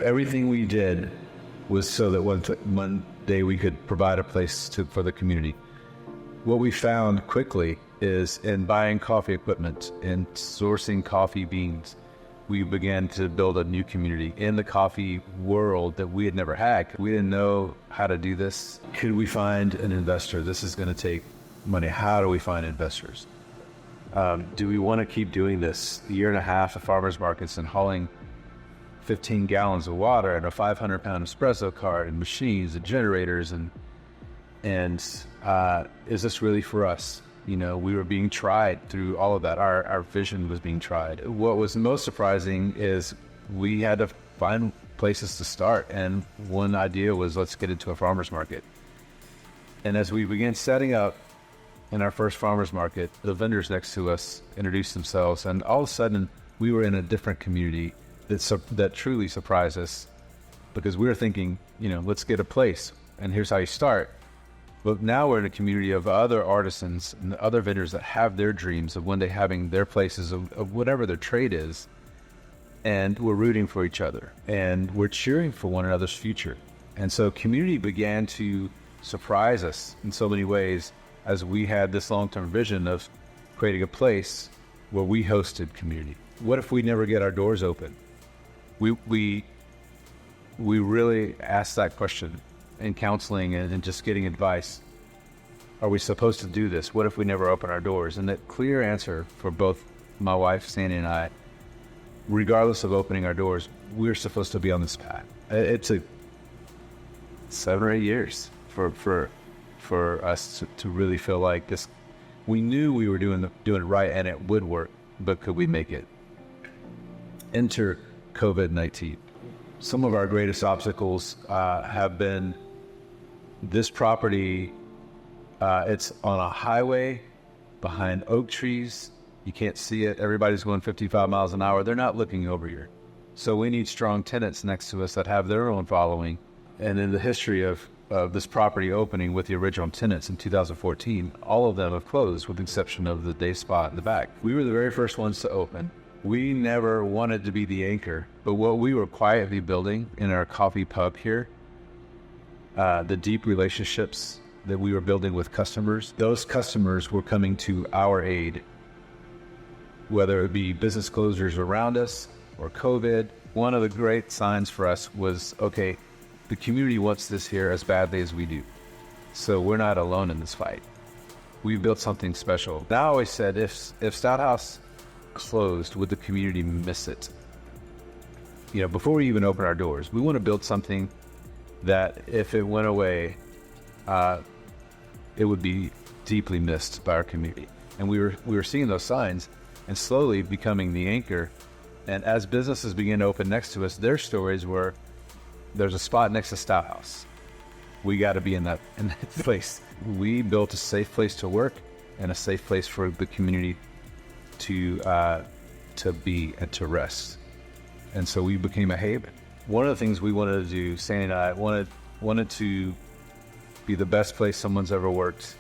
Everything we did was so that one day we could provide a place for the community. What we found quickly is in buying coffee equipment and sourcing coffee beans, we began to build a new community in the coffee world that we had never had. We didn't know how to do this. Could we find an investor? This is going to take money. How do we find investors? Do we want to keep doing this a year and a half of farmers markets and hauling 15 gallons of water and a 500-pound espresso cart and machines and generators and is this really for us? We were being tried through all of that. Our vision was being tried. What was most surprising is we had to find places to start, and one idea was, let's get into a farmers market. And as we began setting up in our first farmers market, the vendors next to us introduced themselves, and all of a sudden we were in a different community that truly surprised us, because we were thinking, let's get a place, and here's how you start. But now we're in a community of other artisans and other vendors that have their dreams of one day having their places of whatever their trade is, and we're rooting for each other, and we're cheering for one another's future. And so community began to surprise us in so many ways, as we had this long-term vision of creating a place where we hosted community. What if we never get our doors open? We really asked that question in counseling and just getting advice. Are we supposed to do this? What if we never open our doors? And the clear answer for both my wife, Sandy, and I, regardless of opening our doors, we're supposed to be on this path. It took 7 or 8 years for us to really feel like this. We knew we were doing it right and it would work, but could we make it? Enter COVID-19. Some of our greatest obstacles have been this property. It's on a highway behind oak trees. You can't see it. Everybody's going 55 miles an hour. They're not looking over here. So we need strong tenants next to us that have their own following. And in the history of this property opening with the original tenants in 2014, all of them have closed with the exception of the day spot in the back. We were the very first ones to open. We never wanted to be the anchor, but what we were quietly building in our coffee pub here, the deep relationships that we were building with customers, those customers were coming to our aid, whether it be business closures around us or COVID. One of the great signs for us was, okay, the community wants this here as badly as we do. So we're not alone in this fight. We've built something special. Now I always said, if Stouthaus closed, would the community miss it? Before we even open our doors, we want to build something that if it went away, it would be deeply missed by our community. And we were seeing those signs and slowly becoming the anchor. And as businesses began to open next to us, their stories were, there's a spot next to Stouthaus. We got to be in that place. We built a safe place to work and a safe place for the community to be and to rest. And so we became a haven. One of the things we wanted to do, Sandy and I, wanted to be the best place someone's ever worked,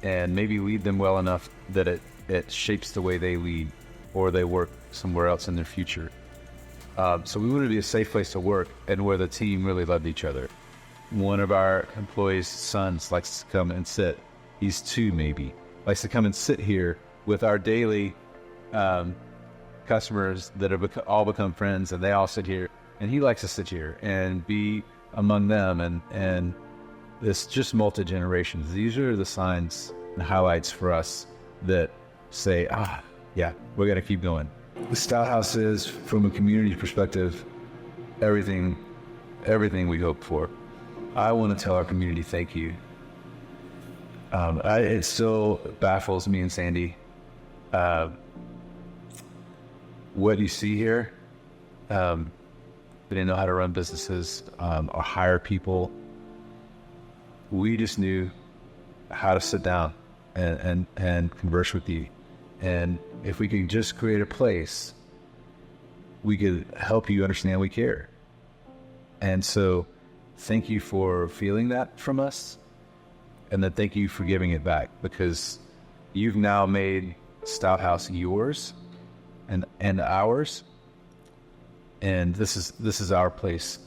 and maybe lead them well enough that it shapes the way they lead or they work somewhere else in their future. So we wanted to be a safe place to work and where the team really loved each other. One of our employees' sons likes to come and sit. He's 2 maybe. Likes to come and sit here with our daily customers that have all become friends, and they all sit here. And he likes to sit here and be among them. And it's just multi-generations. These are the signs and highlights for us that say, yeah, we're going to keep going. The Stouthaus is, from a community perspective, everything we hoped for. I want to tell our community thank you. It still baffles me and Sandy what you see here. We didn't know how to run businesses or hire people. We just knew how to sit down and converse with you. And if we could just create a place, we could help you understand we care. And so thank you for feeling that from us. And then thank you for giving it back, because you've now made Stouthaus yours and ours. and this is our place.